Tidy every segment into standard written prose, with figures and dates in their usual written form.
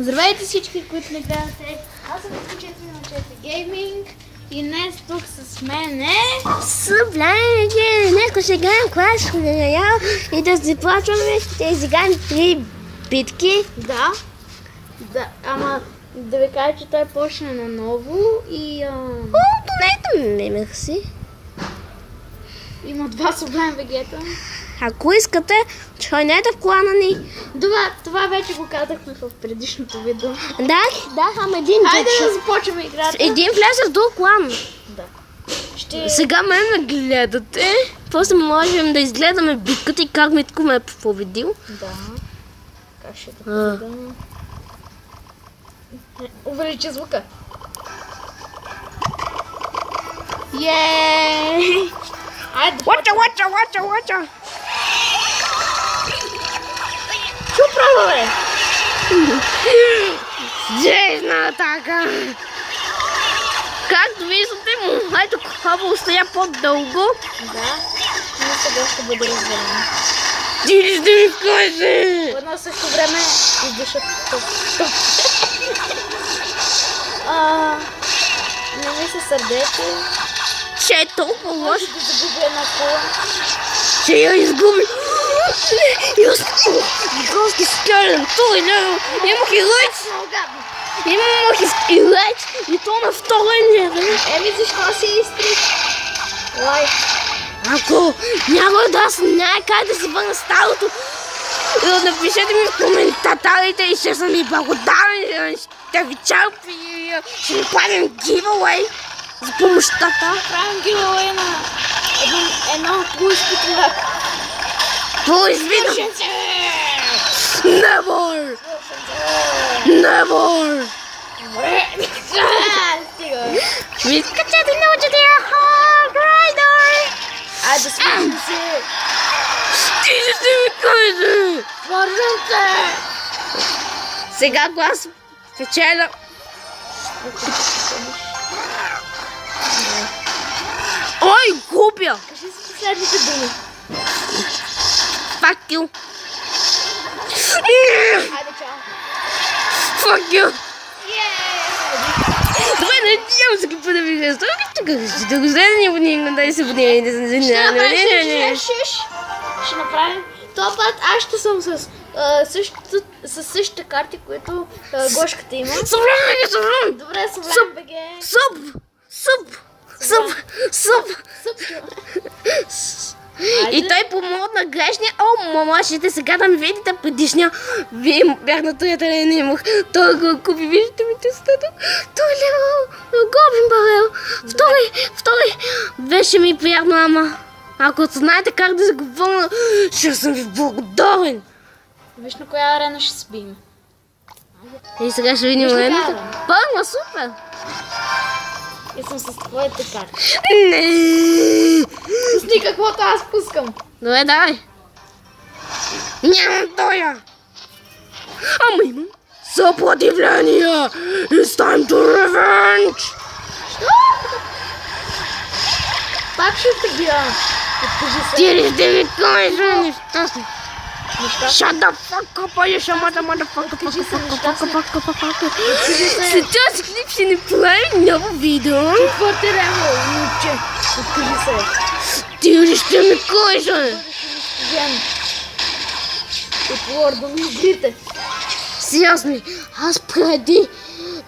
Здравейте всички, които не гледате. Аз съм 4 на 4 Гейминг и днес тук с мен е... Събляйте, нека ще играем Clash Royale и да започваме, ще изиграем 3 битки. Да, ама да ви кажа, че той почна наново и... Донейте ме, мерси. Има 2 Sublime Vegeta. Ако искате, чойнете в клана ни. Това вече го казахме в предишното видео. Да, ама един Хайде да започваме играта. Един влезе в друг клан. Да. Сега ме гледате. После можем да изгледаме битката и как Митко ме е победил. Да. Как ще да победим? Увеличи звука. Йеее! Айде! Вача! Що право, бе? Дежна атака! Както виждате, моето хубаво стоя по-дълго. Да. Но сега ще бъде разделено. Ти ще ми кажи! По едно също време издишат топ. Не ми се сърдете. Че е толкова лошо. Може да загубя една кола. Че я изгуби. Гигантски скелен. Той левел. Имах и лайч. Имах и лайч. И то на второй левел. Еми защо си изтрих? Лайк. Ако някой да знае как да си върна старото, напишете ми в коментарите и ще съм ви благодарен. Ще ви чалпи и ще ви правим giveaway за помощта. Правим giveaway на едно плюс-питлак. Плюс-питлак. Never! Стига. Мисля, че ти научи да я Hard Rider! Айде смисъл си. Ти ще ми кажи! Свързвам се. Сега аз печеля. Ой, губя! Кажи си последните думи. Fuck you! Айде, чао. Fuck you! Добре, надявам се какво да ви кажа. Да го следния будинг, дай се будинг, да се занимавам. Ще направим. Това път аз ще съм с същите карти, които Гошката има. Събрам! Добре, Sublime БГ. Съб! И той помогна грешния. О, мамашите, сега да ми видите предишния. Вие бях на този терен, имах. Той го купи, виждате ми тестата. Той е левел, гобин барел. Втори. Беше ми приятно, ама ако знаете как да се го върна, ще съм ви благодарен. Виж на коя арена ще спим. И сега ще видим арената. Първа, супер. И съм с твоите карти. Не. Пусни каквото аз пускам. Добре, давай. Нямам тоя. Ама имам съпротивление. It's time to revenge. Пак ще те гия. Откажи се. Ти ли ще ми кажа неща си? Неща. Shut the fuck up, you шамата, motherfucker. Сега си клип ще ни прави ново видео. Четвърти левел, момче. Откажи се. Ти ли ще ми кажа? Ген. От World of игрите. Сериозно ли? Аз преди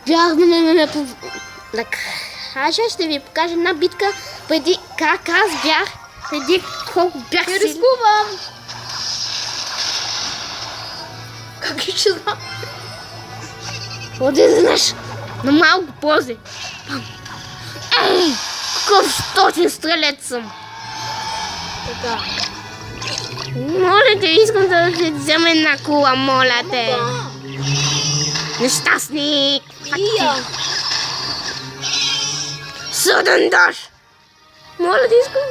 бях да кажа, ще ви покажа една битка преди как аз бях, преди колко бях Не силен. рискувам. Как ще знам? Отидеш на малко позе. Ей, какъв точен стрелец съм. Така. Моля те, искам да ви взема една кула, моля те. Нещастник. Ия. Съден дъжд. Моля те, искам.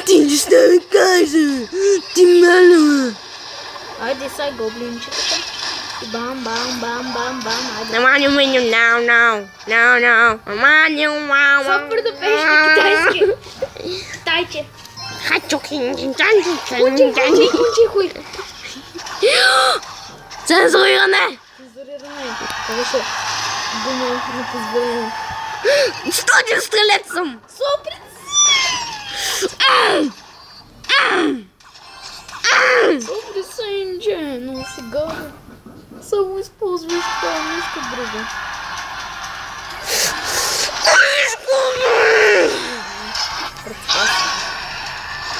Ти не ще ми кажа. Ти мене. Айде сега гоблинчетата. И бам. Айде. Наманю меню, no. Наманю, вау. Супер да пееш на китайски. Тайче. Учи. Цензуриране! цензуриране. Това беше дума непозволена. Студен стрелец съм! Супер! Супер, Сенче, но сега само използваш това, нищо друго.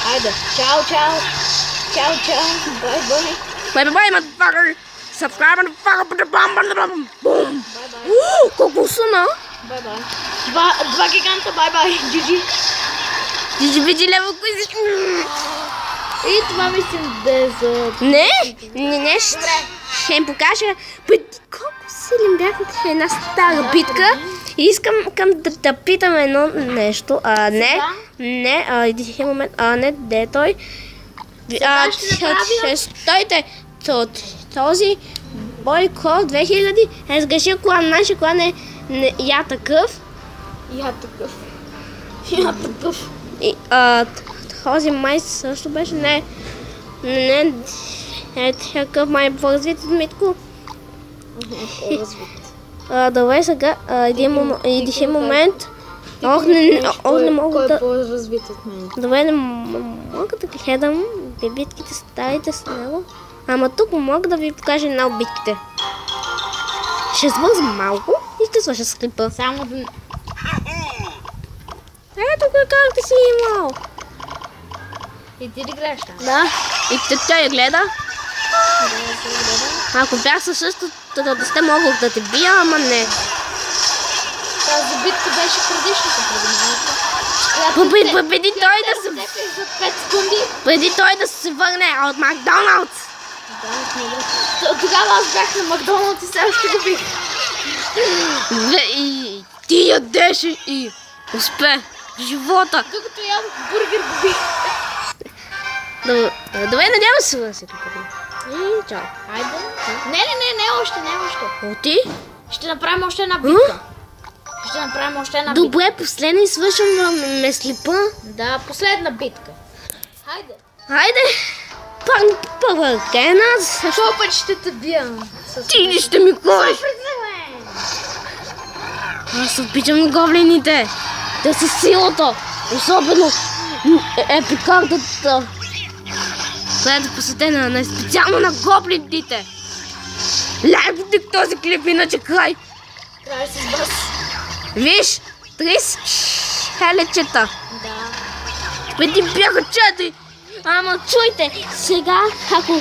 Айде, чао, чао! Чао, чао! Бай, бай! Bye, motherfucker! Subscribe, motherfucker! Boom! Бай, бай! Колко сuna? Бай, бай! Два гиганта, бай, бай! Джиджи! Джиджи види лево кузи. И това мислим да е за... Не, ще им покажа преди колко силен бях в една стара битка. И искам да питам едно нещо. Един момент, де е той? Сега ще направя... Стойте, този Бойко 2000 е сгрешил клан, нашия клан е я такъв. Я такъв. Я такъв. И този май също беше не е такъв май по-развит от Митко. Добре, сега един момент. Не мога да... Кой да... е по-развит от мен? Добре, не мога да гледам битките старите с него. Ама тук мога да ви покажа една от битките. Ще свързвам малко и ще свърша с клипа. Само да... Ето как ти си имал. И ти ли гледаш там? Да. И тя я гледа. Да, се гледа. Ако бях със същото да сте могъл да те бия, ама не. Тази битка беше предишната преди малко. Преди той да се... За 5 секунди. Преди той да се върне от Макдоналдс. Да, тогава аз бях на Макдоналдс и все още го бих. И ти ядеше и успе в живота. Докато ядох бургер го бих. Добре, надявам се да се тук. И чао. Айде. Не, още. Ти? Ще направим още една битка. Добре, последна и свършвам ме слепа. Да, последна битка. Хайде. Първа гена. Този път ще те бия. Ти ли ще ми кажеш? Аз обичам гоблините. Те са силата. Особено епикартата, която е посветена на специално на гоблините. Лайкайте този клип, иначе край. Край с бас. Виж, 30 хелечета. Да. Преди бяха 4. Ама чуйте, сега, ако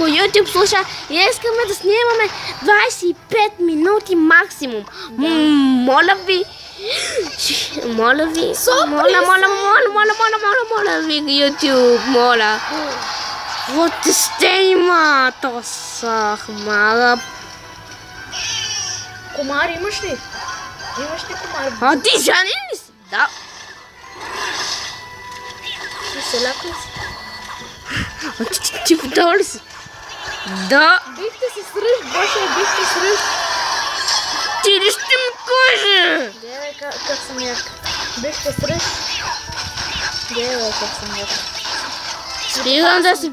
YouTube слуша, искаме да снимаме 25 минути максимум. Да. Моля ви, моля ви, YouTube, моля. Вот сте има, то са хмара. Комар имаш ли? Имаш ли комар? А ти жанен ли си? Да. Веселяк ли си? Ти подава ли си? Да. Бихте се сръж, Боше, бихте сръж. Ти ли ще ми каже? Гледай как съм як. Бихте сръж. Гледай как съм як. Спирам да си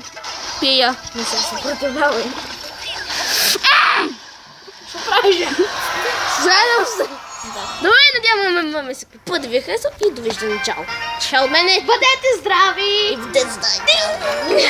пия. Не се съпротивявай. Що правиш? Заедам се. Да. Добре, надяваме се да ви хареса и довиждане. Чао. Чао от мене. Бъдете здрави! И бъдете здрави.